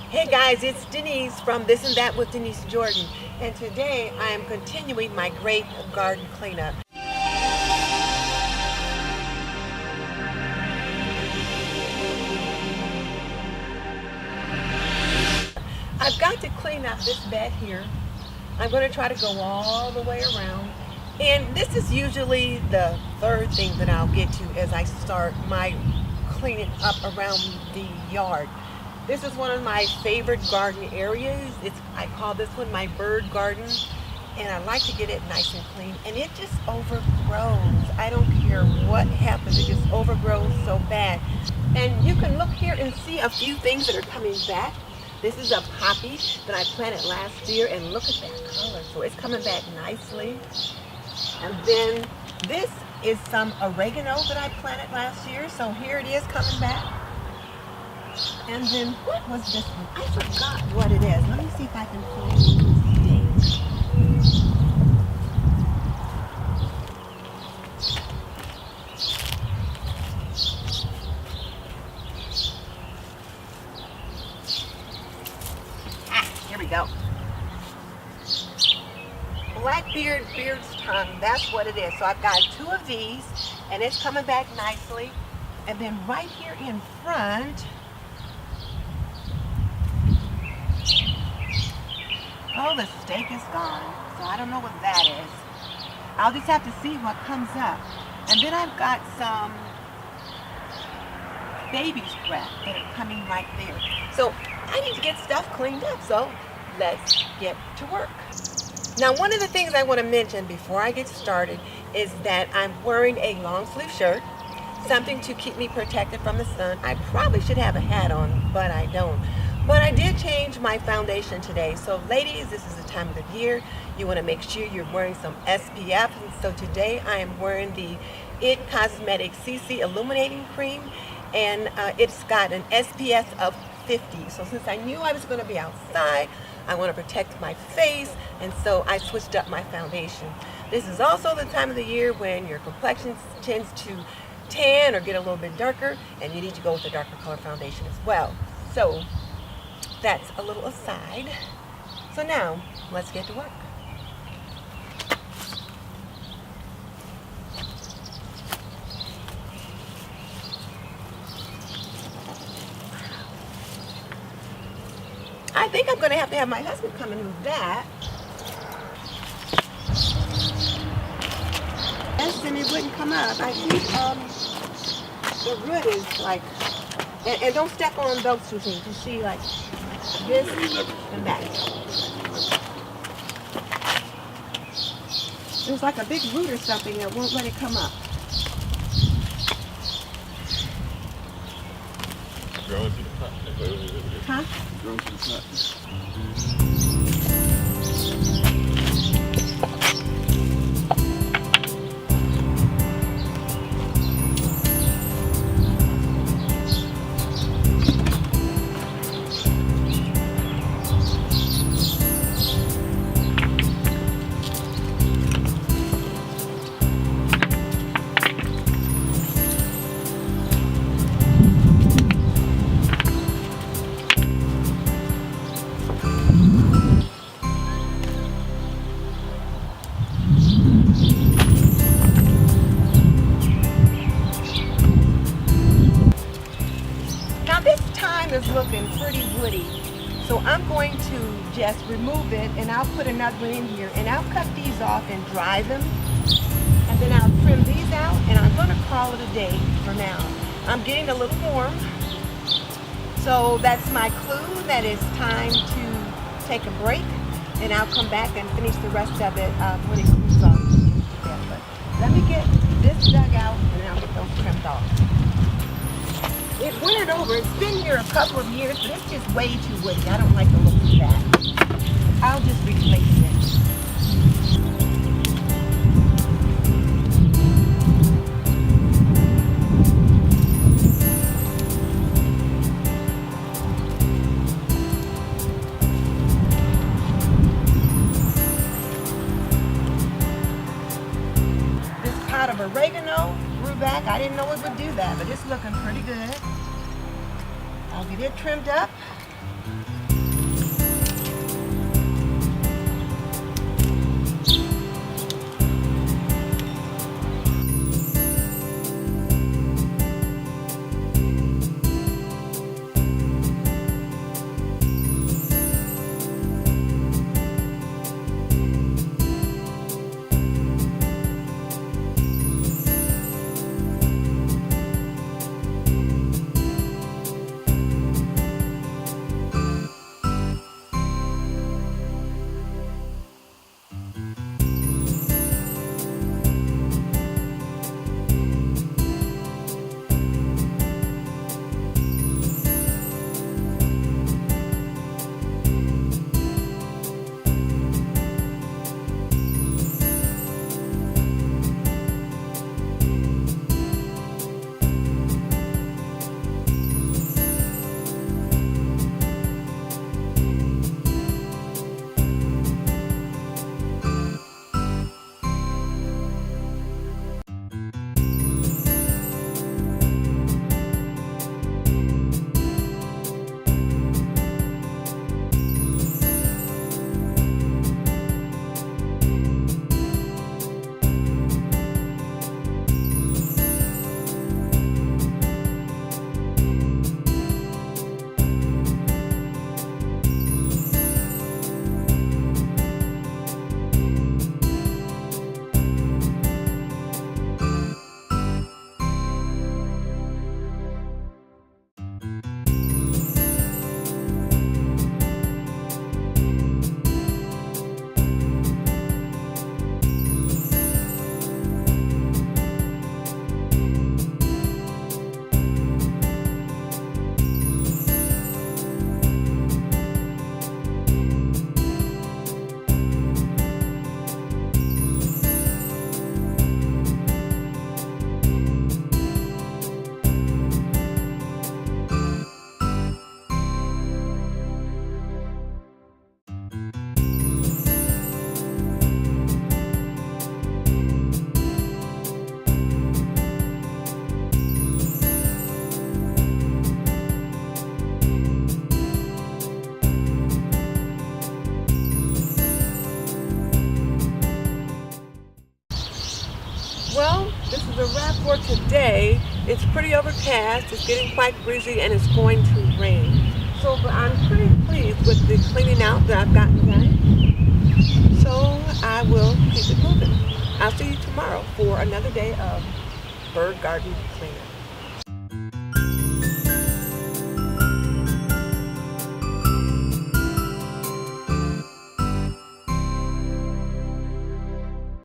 Hey guys, it's Denise from This and That with Denise Jordan, and today I am continuing my great garden cleanup. I've got to clean up this bed here. I'm going to try to go all the way around, and this is usually the third thing that I'll get to as I start my cleaning up around the yard. This is one of my favorite garden areas. I call this one my bird garden, and I like to get it nice and clean, and it just overgrows. I don't care what happens, it just overgrows so bad. And you can look here and see a few things that are coming back. This is a poppy that I planted last year, and look at that color. So it's coming back nicely. And then this is some oregano that I planted last year, so here it is coming back. And then what was this one? I forgot what it is. Let me see if I can find this. Here we go. Blackbeard beard's tongue, that's what it is. So I've got two of these, and it's coming back nicely. And then right here in front, oh, the steak is gone, so I don't know what that is. I'll just have to see what comes up. And then I've got some baby's breath that are coming right there. So I need to get stuff cleaned up, so let's get to work. Now, one of the things I want to mention before I get started is that I'm wearing a long sleeve shirt, something to keep me protected from the sun. I probably should have a hat on, but I don't. But I did change my foundation today. So ladies, this is the time of the year. You want to make sure you're wearing some SPF. And so today I am wearing the IT Cosmetics CC Illuminating Cream. And it's got an SPF of 50. So since I knew I was going to be outside, I want to protect my face. And so I switched up my foundation. This is also the time of the year when your complexion tends to tan or get a little bit darker. And you need to go with a darker color foundation as well. So that's a little aside. So now, let's get to work. I think I'm going to have my husband come and move that. Yes, and it wouldn't come up. I think the root is like, and don't step on those two things. You see, like, this and that. There's like a big root or something that won't let it come up. Growing to the top. Huh? Growing to the top. Is looking pretty woody, so I'm going to just remove it, and I'll put another one in here, and I'll cut these off and dry them, and then I'll trim these out, and I'm going to call it a day for now. I'm getting a little warm, so that's my clue that it's time to take a break, and I'll come back and finish the rest of it when it cools off. But let me get this dug out, and then I'll get those trimmed off. It wintered over. It's been here a couple of years, but it's just way too woody. I don't like the look of that. I'll just replace it. This pot of oregano grew back. I didn't know it would do that, but it's looking pretty good. I'll get it trimmed up. It's pretty overcast, it's getting quite breezy, and it's going to rain. So, but I'm pretty pleased with the cleaning out that I've gotten done. So I will keep it moving. I'll see you tomorrow for another day of bird garden cleanup.